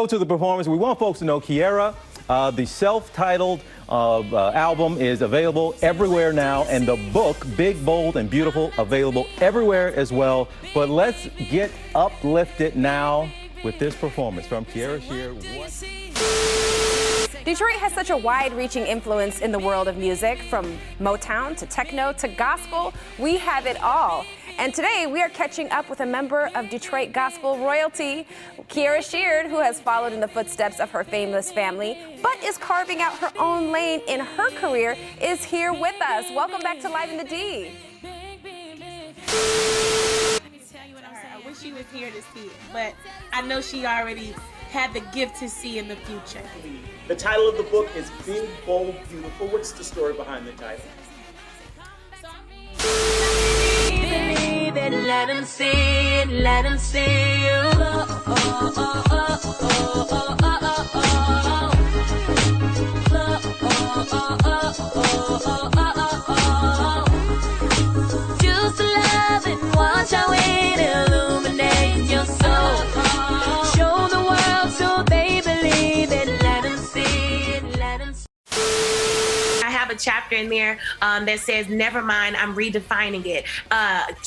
To the performance, we want folks to know Kierra, the self-titled album is available everywhere now, and the book, Big, Bold, and Beautiful, available everywhere as well. But let's get uplifted now with this performance from Kierra Sheard. Detroit has such a wide-reaching influence in the world of music, from Motown to techno to gospel. We have it all. And today we are catching up with a member of Detroit gospel royalty, Kierra Sheard, who has followed in the footsteps of her famous family, but is carving out her own lane in her career, is here with us. Welcome back to Live in the D. Let me tell you what I'm saying. I wish she was here to see it, but I know she already had the gift to see in the future. The title of the book is Big, Bold, Beautiful. What's the story behind the title? Let him see it, let him see you. Just love and watch how it illuminates your soul. Show the world so they believe it. Let him see it, let him see it. I have a chapter in there that says, never mind, I'm redefining it.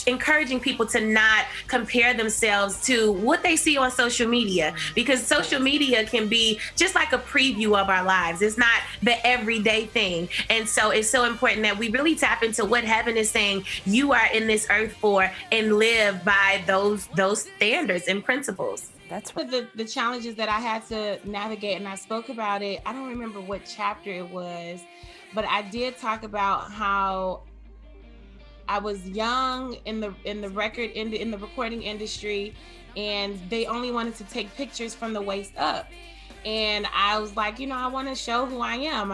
Encouraging people to not compare themselves to what they see on social media, because social media can be just like a preview of our lives. It's not the everyday thing. And so it's so important that we really tap into what heaven is saying you are in this earth for, and live by those standards and principles. That's One of the challenges that I had to navigate, and I spoke about it, I don't remember what chapter it was, but I did talk about how I was young in the recording industry, and they only wanted to take pictures from the waist up. And I was like, I want to show who I am.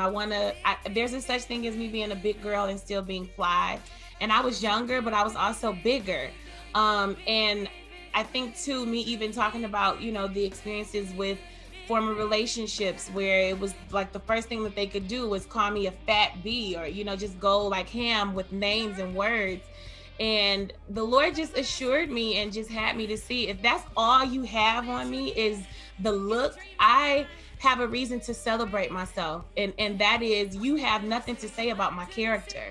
There's a such thing as me being a big girl and still being fly. And I was younger, but I was also bigger. And I think too, me even talking about, the experiences with former relationships where it was like the first thing that they could do was call me a fat B, or, just go like ham with names and words. And the Lord just assured me and just had me to see, if that's all you have on me is the look, I have a reason to celebrate myself. And that is, you have nothing to say about my character.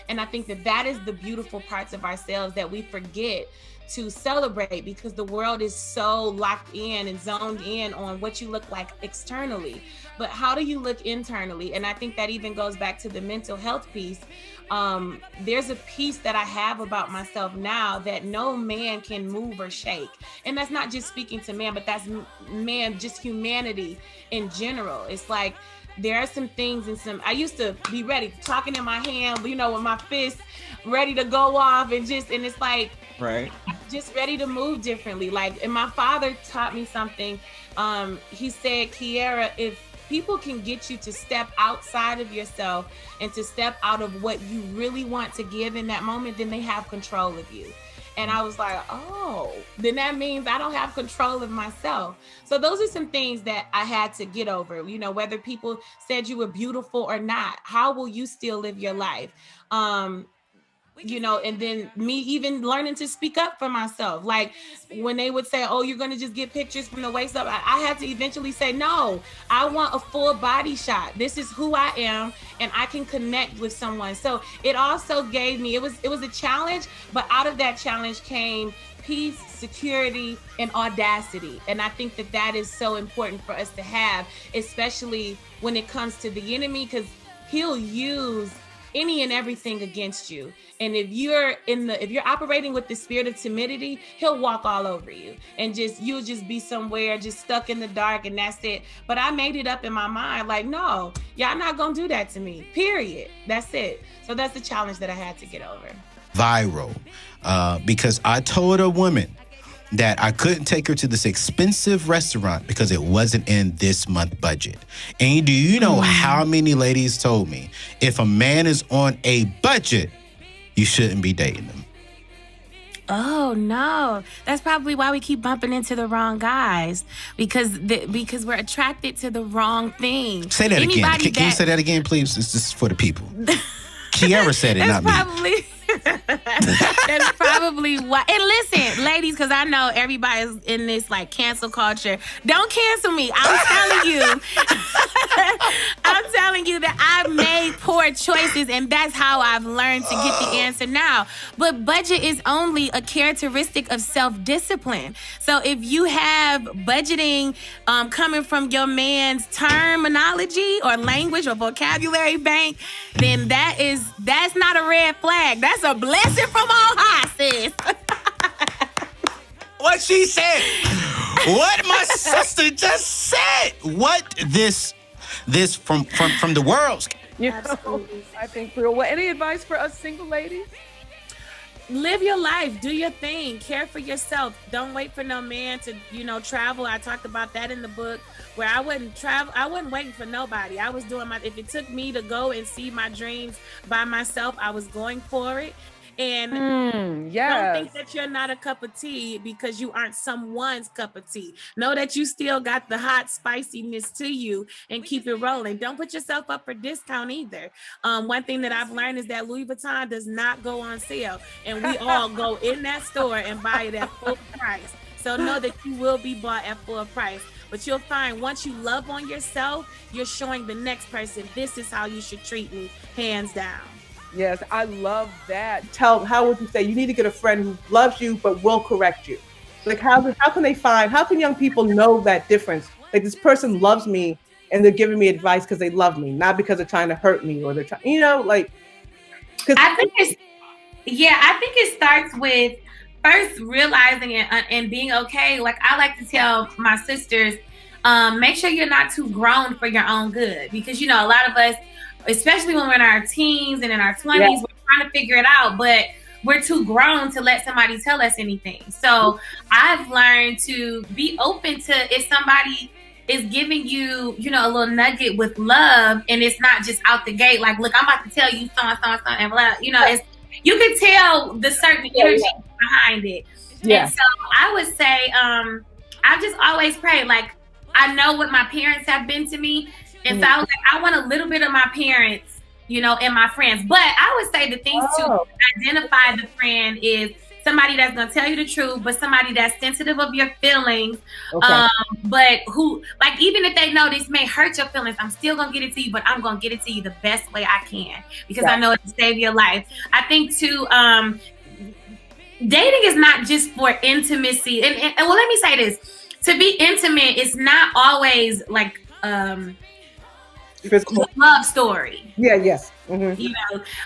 And I think that is the beautiful parts of ourselves that we forget to celebrate, because the world is so locked in and zoned in on what you look like externally. But how do you look internally? And I think that even goes back to the mental health piece. There's a piece that I have about myself now that no man can move or shake. And that's not just speaking to man, but that's just humanity in general. It's like, there are some things I used to be ready, talking in my hand, with my fist ready to go off, and it's like, right, just ready to move differently. And my father taught me something. He said, Kierra, if people can get you to step outside of yourself and to step out of what you really want to give in that moment, then they have control of you. And I was like, oh, then that means I don't have control of myself. So those are some things that I had to get over, whether people said you were beautiful or not, how will you still live your life? And then me even learning to speak up for myself. Like when they would say, oh, you're going to just get pictures from the waist up, I had to eventually say, no, I want a full body shot. This is who I am, and I can connect with someone. So it also gave me, it was a challenge, but out of that challenge came peace, security, and audacity. And I think that is so important for us to have, especially when it comes to the enemy, because he'll use any and everything against you. And if you're operating with the spirit of timidity, he'll walk all over you, and you'll just be somewhere just stuck in the dark, and that's it. But I made it up in my mind, like, no, y'all not gonna do that to me, period. That's it. So that's the challenge that I had to get over. Viral, because I told a woman that I couldn't take her to this expensive restaurant because it wasn't in this month's budget. And do you know how many ladies told me, if a man is on a budget, you shouldn't be dating him? Oh no, that's probably why we keep bumping into the wrong guys, because we're attracted to the wrong thing. Say that again. Can you say that again, please? This is for the people. Kierra said it, not me. That's probably why. And listen, ladies, because I know everybody's in this like cancel culture. Don't cancel me. I'm telling you. I'm telling you that I've made poor choices, and that's how I've learned to get the answer now. But budget is only a characteristic of self-discipline. So if you have budgeting coming from your man's terminology or language or vocabulary bank, then that's not a red flag. That's a blessing from on high, sis. What she said. What my sister just said. What this from the world's. You know, I think real well. Any advice for us single ladies? Live your life, do your thing, care for yourself. Don't wait for no man to, travel. I talked about that in the book where I wouldn't travel. I wasn't waiting for nobody. I was doing if it took me to go and see my dreams by myself, I was going for it. And don't think that you're not a cup of tea because you aren't someone's cup of tea. Know that you still got the hot spiciness to you and keep it rolling. Don't put yourself up for discount either. One thing that I've learned is that Louis Vuitton does not go on sale, and we all go in that store and buy it at full price. So know that you will be bought at full price. But you'll find once you love on yourself, you're showing the next person, this is how you should treat me, hands down. Yes, I love that. How would you say you need to get a friend who loves you but will correct you? Like how can young people know that difference? Like this person loves me and they're giving me advice because they love me, not because they're trying to hurt me or they're trying, I think it starts with first realizing and being okay. Like I like to tell my sisters, make sure you're not too grown for your own good, because a lot of us, especially when we're in our teens and in our 20s, we're trying to figure it out, but we're too grown to let somebody tell us anything. So I've learned to be open to if somebody is giving you, a little nugget with love, and it's not just out the gate, like, look, I'm about to tell you so and blah, it's, you can tell the certain energy behind it. Yeah. And so I would say, I've just always prayed, like, I know what my parents have been to me. And so I was like, I want a little bit of my parents, and my friends. But I would say the things to identify the friend is somebody that's going to tell you the truth, but somebody that's sensitive of your feelings. Okay. But who, like, even if they know this may hurt your feelings, I'm still going to get it to you, but I'm going to get it to you the best way I can, because I know it'll save your life. I think too, dating is not just for intimacy. And well, let me say this. To be intimate, it's not always like, love story. Yes.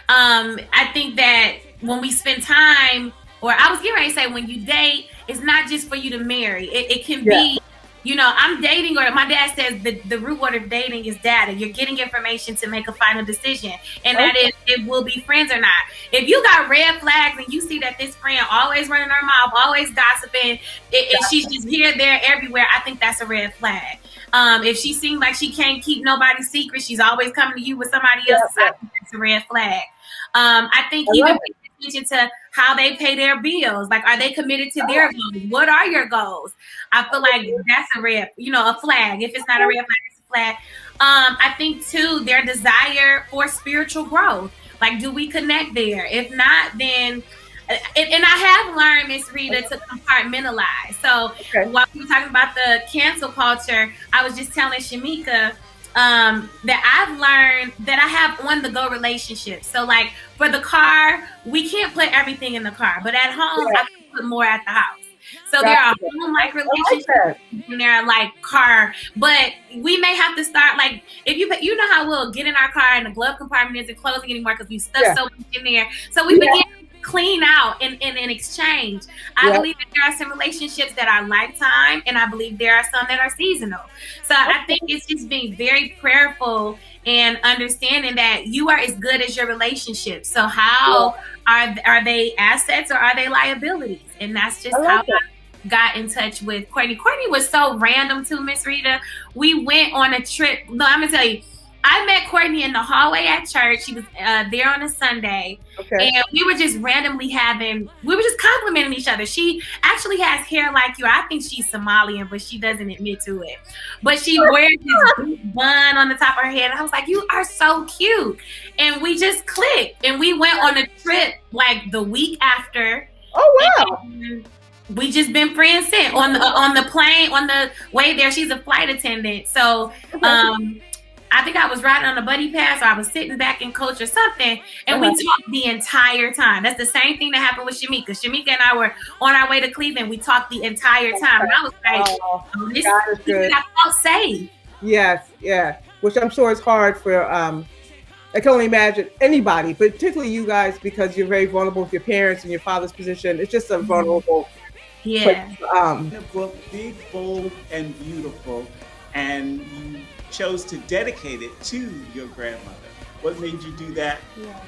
I think that when we spend time, or I was getting ready to say, when you date, it's not just for you to marry. It can be, I'm dating, or my dad says the root word of dating is data. You're getting information to make a final decision, and that is it will be friends or not. If you got red flags and you see that this friend always running her mouth, always gossiping, and she's just here, there, everywhere, I think that's a red flag. If she seems like she can't keep nobody's secret, she's always coming to you with somebody else's, I think that's a red flag. I think even paying attention to how they pay their bills. Like, are they committed to their goals? What are your goals? I feel like that's a red, a flag. If it's not a red flag, it's a flag. I think too, their desire for spiritual growth. Like, do we connect there? If not, then and I have learned, Miss Rita, to compartmentalize. So while we were talking about the cancel culture, I was just telling Shamika that I've learned that I have on-the-go relationships. So like for the car, we can't put everything in the car, but at home, I can put more at the house. So there are home-like relationships and there are like car, but we may have to start like, if you know how we'll get in our car and the glove compartment isn't closing anymore because we stuff so much in there. So we begin clean out in exchange. I believe that there are some relationships that are lifetime, and I believe there are some that are seasonal. So I think it's just being very prayerful and understanding that you are as good as your relationship. So how are they assets or are they liabilities? And that's just how I got in touch with Courtney. Courtney was so random too, Miss Rita. We went on a trip. No, I'm gonna tell you, I met Courtney in the hallway at church. She was there on a Sunday. Okay. And we were just randomly we were just complimenting each other. She actually has hair like you. I think she's Somalian, but she doesn't admit to it. But she wears this big bun on the top of her head. And I was like, you are so cute. And we just clicked. And we went on a trip like the week after. Oh, wow. And we just been friends since. On the plane, on the way there, she's a flight attendant. So I think I was riding on a buddy pass, or I was sitting back in coach or something, and we talked the entire time. That's the same thing that happened with Shamika. Shamika and I were on our way to Cleveland. We talked the entire time. And I was like, this is good. I felt safe. Yes, yeah. Which I'm sure is hard for, I can only imagine anybody, but particularly you guys, because you're very vulnerable with your parents and your father's position. It's just a vulnerable. Yeah. The book, Big, Bold, and Beautiful, and you chose to dedicate it to your grandmother. What made you do that? Yeah.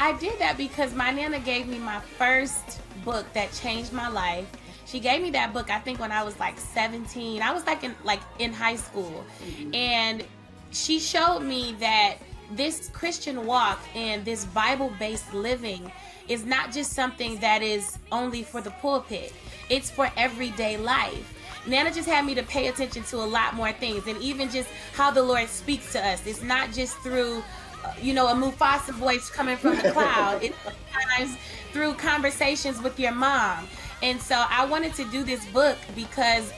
I did that because my Nana gave me my first book that changed my life. She gave me that book, I think, when I was like 17. I was in high school. And she showed me that this Christian walk and this Bible-based living is not just something that is only for the pulpit. It's for everyday life. Nana just had me to pay attention to a lot more things, and even just how the Lord speaks to us. It's not just through, a Mufasa voice coming from the cloud. It's sometimes through conversations with your mom. And so I wanted to do this book because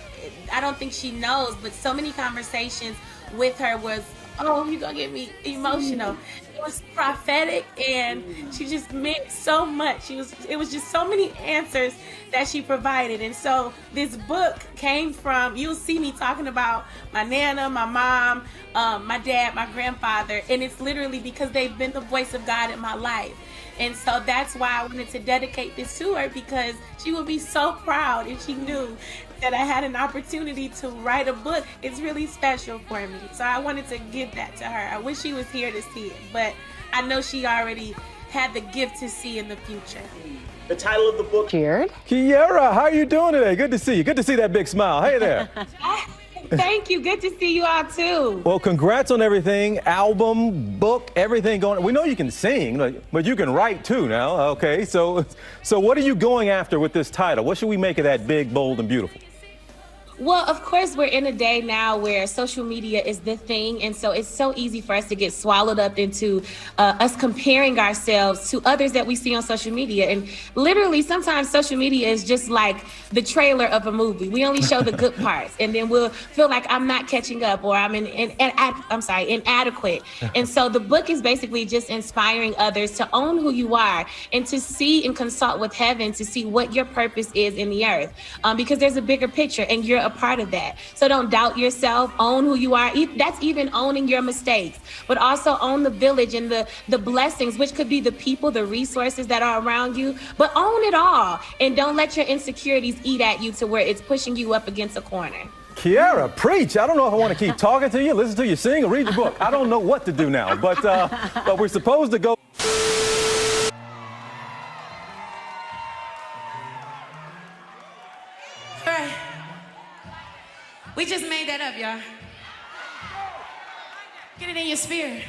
I don't think she knows, but so many conversations with her was, oh, you're going to get me emotional. It was prophetic, and she just meant so much. It was just so many answers that she provided. And so this book came from, you'll see me talking about my Nana, my mom, my dad, my grandfather, and it's literally because they've been the voice of God in my life. And so that's why I wanted to dedicate this to her, because she would be so proud if she knew that I had an opportunity to write a book. It's really special for me. So I wanted to give that to her. I wish she was here to see it, but I know she already had the gift to see in the future. The title of the book. Kierra, how are you doing today? Good to see you. Good to see that big smile. Hey there. Thank you. Good to see you all too. Well, congrats on everything. Album, book, everything going. We know you can sing, but you can write too now. Okay, so what are you going after with this title? What should we make of that, Big, Bold, and Beautiful? Well, of course, we're in a day now where social media is the thing. And so it's so easy for us to get swallowed up into us comparing ourselves to others that we see on social media. And literally, sometimes social media is just like the trailer of a movie. We only show the good parts, and then we'll feel like I'm not catching up, or I'm inadequate. And so the book is basically just inspiring others to own who you are and to see and consult with heaven to see what your purpose is in the earth, because there's a bigger picture and you're a part of that. So don't doubt yourself, own who you are. That's even owning your mistakes, but also own the village and the blessings, which could be the people, the resources that are around you, but own it all. And don't let your insecurities eat at you to where it's pushing you up against a corner. Kierra, preach. I don't know if I want to keep talking to you, listen to you sing, or read your book. I don't know what to do now, but we're supposed to go. We just made that up, y'all. Get it in your spirit.